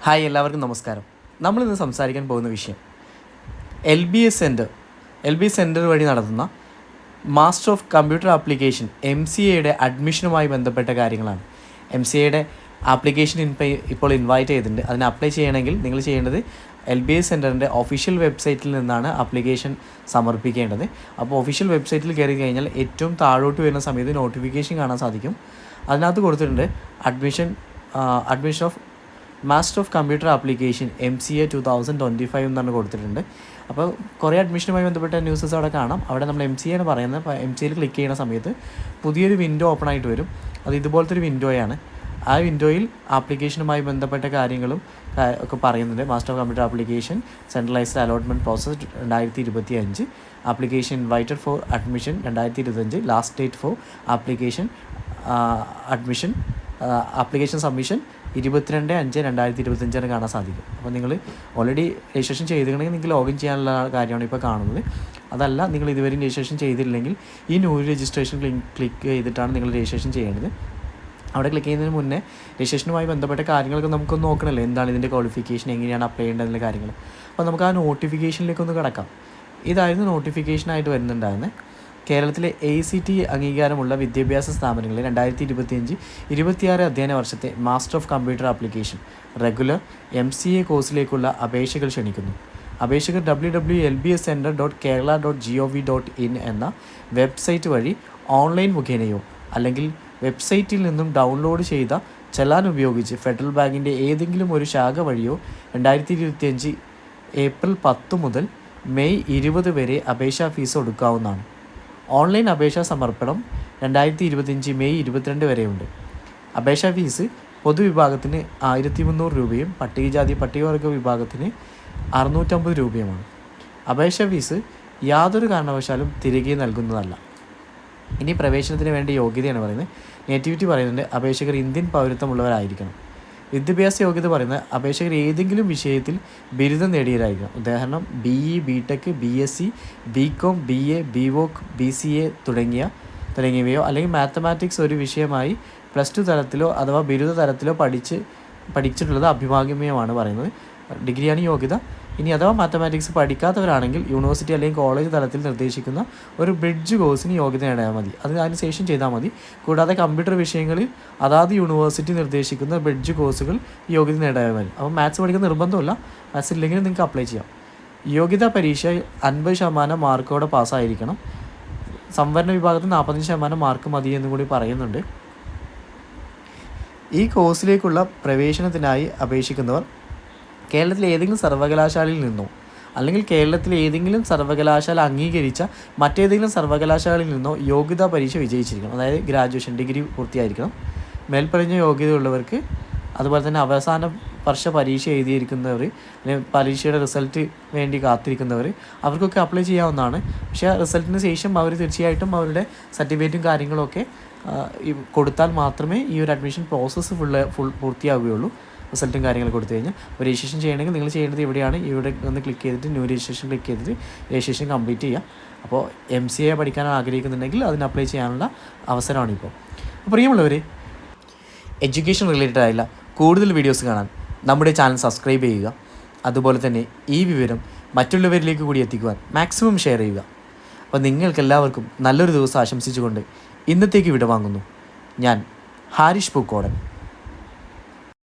Hi, എല്ലാവർക്കും നമസ്കാരം. നമ്മളിന്ന് സംസാരിക്കാൻ പോകുന്ന വിഷയം എൽ ബി എസ് സെൻറ്റർ വഴി നടത്തുന്ന മാസ്റ്റർ ഓഫ് കമ്പ്യൂട്ടർ ആപ്ലിക്കേഷൻ MCAയുടെ അഡ്മിഷനുമായി ബന്ധപ്പെട്ട കാര്യങ്ങളാണ്. MCAയുടെ ആപ്ലിക്കേഷൻ ഇപ്പോൾ ഇൻവൈറ്റ് ചെയ്തിട്ടുണ്ട്. അതിന് അപ്ലൈ ചെയ്യണമെങ്കിൽ നിങ്ങൾ ചെയ്യേണ്ടത് LBS സെൻറ്ററിൻ്റെ ഒഫീഷ്യൽ വെബ്സൈറ്റിൽ നിന്നാണ് ആപ്ലിക്കേഷൻ സമർപ്പിക്കേണ്ടത്. അപ്പോൾ ഒഫീഷ്യൽ വെബ്സൈറ്റിൽ കയറി കഴിഞ്ഞാൽ ഏറ്റവും താഴോട്ട് വരുന്ന സമയത്ത് നോട്ടിഫിക്കേഷൻ കാണാൻ സാധിക്കും. അതിനകത്ത് കൊടുത്തിട്ടുണ്ട് admission of master of computer application MCA 2025 എന്നാണ് കൊടുത്തിട്ടുണ്ട്. അപ്പോൾ കുറേ അഡ്മിഷനുമായി ബന്ധപ്പെട്ട ന്യൂസസ് അവിടെ കാണാം. അവിടെ നമ്മൾ MCA ആണ് പറയുന്നത്. അപ്പോൾ MCAയിൽ ക്ലിക്ക് ചെയ്യുന്ന സമയത്ത് പുതിയൊരു വിൻഡോ ഓപ്പൺ ആയിട്ട് വരും. അത് ഇതുപോലത്തെ ഒരു വിൻഡോയാണ്. ആ വിൻഡോയിൽ ആപ്ലിക്കേഷനുമായി ബന്ധപ്പെട്ട കാര്യങ്ങളും ഒക്കെ പറയുന്നുണ്ട്. Master of computer application centralised allotment process 2025, application invited for admission 2025, last date for application submission 22/5/2025 കാണാൻ സാധിക്കും. അപ്പോൾ നിങ്ങൾ ഓൾറെഡി രജിസ്ട്രേഷൻ ചെയ്തിട്ടുണ്ടെങ്കിൽ നിങ്ങൾക്ക് ലോഗിൻ ചെയ്യാനുള്ള കാര്യമാണ് ഇപ്പോൾ കാണുന്നത്. അതല്ല, നിങ്ങൾ ഇതുവരെയും രജിസ്ട്രേഷൻ ചെയ്തിട്ടില്ലെങ്കിൽ ഈ ന്യൂ രജിസ്ട്രേഷൻ ക്ലിക്ക് ചെയ്തിട്ടാണ് നിങ്ങൾ രജിസ്ട്രേഷൻ ചെയ്യേണ്ടത്. അവിടെ ക്ലിക്ക് ചെയ്യുന്നതിന് മുന്നേ രജിസ്ട്രേഷനുമായി ബന്ധപ്പെട്ട കാര്യങ്ങളൊക്കെ നമുക്കൊന്ന് നോക്കണമല്ലോ. എന്താണ് ഇതിൻ്റെ ക്വാളിഫിക്കേഷൻ, എങ്ങനെയാണ് അപ്ലൈ ചെയ്യേണ്ടതിൻ്റെ കാര്യങ്ങൾ. അപ്പോൾ നമുക്ക് ആ നോട്ടിഫിക്കേഷനിലേക്കൊന്ന് കിടക്കാം. ഇതായിരുന്നു നോട്ടിഫിക്കേഷനായിട്ട് വരുന്നുണ്ടായിരുന്നത്. കേരളത്തിലെ AICTE അംഗീകാരമുള്ള വിദ്യാഭ്യാസ സ്ഥാപനങ്ങളിൽ 2025-26 അധ്യയന വർഷത്തെ master of computer application regular MCA കോഴ്സിലേക്കുള്ള അപേക്ഷകൾ ക്ഷണിക്കുന്നു. അപേക്ഷകർ www.lbscenter.kerala.gov.in എന്ന വെബ്സൈറ്റ് വഴി ഓൺലൈൻ മുഖേനയോ അല്ലെങ്കിൽ വെബ്സൈറ്റിൽ നിന്നും ഡൗൺലോഡ് ചെയ്ത ചലാൻ ഉപയോഗിച്ച് ഫെഡറൽ ബാങ്കിൻ്റെ ഏതെങ്കിലും ഒരു ശാഖ വഴിയോ 2025 ഏപ്രിൽ 10 മുതൽ മെയ് 20 വരെ അപേക്ഷാ ഫീസ് ഒടുക്കാവുന്നതാണ്. ഓൺലൈൻ അപേക്ഷാ സമർപ്പണം 2025 മെയ് 22 വരെയുണ്ട്. അപേക്ഷാ ഫീസ് പൊതുവിഭാഗത്തിന് 1300 രൂപയും പട്ടികജാതി പട്ടികവർഗ വിഭാഗത്തിന് 650 രൂപയുമാണ്. അപേക്ഷാ ഫീസ് യാതൊരു കാരണവശാലും തിരികെ നൽകുന്നതല്ല. ഇനി പ്രവേശനത്തിന് വേണ്ട യോഗ്യതയാണ് പറയുന്നത്. നേറ്റിവിറ്റി പറയുന്നുണ്ട് അപേക്ഷകർ ഇന്ത്യൻ പൗരത്വമുള്ളവരായിരിക്കണം. വിദ്യാഭ്യാസ യോഗ്യത പറയുന്നത് അപേക്ഷകർ ഏതെങ്കിലും വിഷയത്തിൽ ബിരുദം നേടിയവരായിരിക്കണം. ഉദാഹരണം BE, BTech, BSc, BCom, BA, BVoc, BCA തുടങ്ങിയവയോ അല്ലെങ്കിൽ മാത്തമാറ്റിക്സ് ഒരു വിഷയമായി +2 തലത്തിലോ അഥവാ ബിരുദ തലത്തിലോ പഠിച്ചിട്ടുള്ളത് അഭിഭാഗ്യമാണ് പറയുന്നത്. ഡിഗ്രിയാണ് യോഗ്യത. ഇനി അഥവാ മാത്തമാറ്റിക്സ് പഠിക്കാത്തവരാണെങ്കിൽ യൂണിവേഴ്സിറ്റി അല്ലെങ്കിൽ കോളേജ് തലത്തിൽ നിർദ്ദേശിക്കുന്ന ഒരു ബ്രിഡ്ജ് കോഴ്സിന് യോഗ്യത നേടാൻ മതി. അതിന് ശേഷം ചെയ്താൽ മതി. കൂടാതെ കമ്പ്യൂട്ടർ വിഷയങ്ങളിൽ അതാത് യൂണിവേഴ്സിറ്റി നിർദ്ദേശിക്കുന്ന ബ്രിഡ്ജ് കോഴ്സുകൾ യോഗ്യത നേടാൻ മതി. അപ്പോൾ മാത്സ് പഠിക്കുന്ന നിർബന്ധമില്ല. മാത്സ് ഇല്ലെങ്കിലും നിങ്ങൾക്ക് അപ്ലൈ ചെയ്യാം. യോഗ്യതാ പരീക്ഷ 50% മാർക്കോടെ പാസ്സായിരിക്കണം. സംവരണ വിഭാഗത്തിൽ 45% മാർക്ക് മതി എന്നും കൂടി പറയുന്നുണ്ട്. ഈ കോഴ്സിലേക്കുള്ള പ്രവേശനത്തിനായി അപേക്ഷിക്കുന്നവർ കേരളത്തിലെ ഏതെങ്കിലും സർവകലാശാലയിൽ നിന്നോ അല്ലെങ്കിൽ കേരളത്തിലെ ഏതെങ്കിലും സർവകലാശാല അംഗീകരിച്ച മറ്റേതെങ്കിലും സർവകലാശാലയിൽ നിന്നോ യോഗ്യതാ പരീക്ഷ വിജയിച്ചിരിക്കണം. അതായത് ഗ്രാജുവേഷൻ ഡിഗ്രി പൂർത്തിയായിരിക്കണം. മേൽപ്പറഞ്ഞ യോഗ്യതയുള്ളവർക്ക്, അതുപോലെ തന്നെ അവസാന വർഷ പരീക്ഷ എഴുതിയിരിക്കുന്നവർ, അല്ലെങ്കിൽ പരീക്ഷയുടെ റിസൾട്ട് വേണ്ടി കാത്തിരിക്കുന്നവർ, അവർക്കൊക്കെ അപ്ലൈ ചെയ്യാവുന്നതാണ്. പക്ഷേ റിസൾട്ടിന് ശേഷം അവർ തീർച്ചയായിട്ടും അവരുടെ സർട്ടിഫിക്കറ്റും കാര്യങ്ങളൊക്കെ കൊടുത്താൽ മാത്രമേ ഈ ഒരു അഡ്മിഷൻ പ്രോസസ്സ് പൂർത്തിയാവുകയുള്ളൂ. റിസൾട്ടും കാര്യങ്ങൾ കൊടുത്തു കഴിഞ്ഞാൽ രജിസ്ട്രേഷൻ ചെയ്യണമെങ്കിൽ നിങ്ങൾ ചെയ്യേണ്ടത് ഇവിടെ ഒന്ന് ക്ലിക്ക് ചെയ്തിട്ട് ന്യൂ രജിസ്ട്രേഷൻ ക്ലിക്ക് ചെയ്തിട്ട് രജിസ്ട്രേഷൻ കംപ്ലീറ്റ് ചെയ്യുക. അപ്പോൾ MCA പഠിക്കാൻ ആഗ്രഹിക്കുന്നുണ്ടെങ്കിൽ അതിന് അപ്ലൈ ചെയ്യാനുള്ള അവസരമാണ് ഇപ്പോൾ. പ്രിയമുള്ളവർ, എഡ്യൂക്കേഷൻ റിലേറ്റഡ് ആയുള്ള കൂടുതൽ വീഡിയോസ് കാണാൻ നമ്മുടെ ചാനൽ സബ്സ്ക്രൈബ് ചെയ്യുക. അതുപോലെ തന്നെ ഈ വിവരം മറ്റുള്ളവരിലേക്ക് കൂടി എത്തിക്കുവാൻ മാക്സിമം ഷെയർ ചെയ്യുക. അപ്പോൾ നിങ്ങൾക്കെല്ലാവർക്കും നല്ലൊരു ദിവസം ആശംസിച്ചുകൊണ്ട് ഇന്നത്തേക്ക് വിടവാങ്ങുന്നു. ഞാൻ ഹാരിഷ് പൂക്കോടൻ.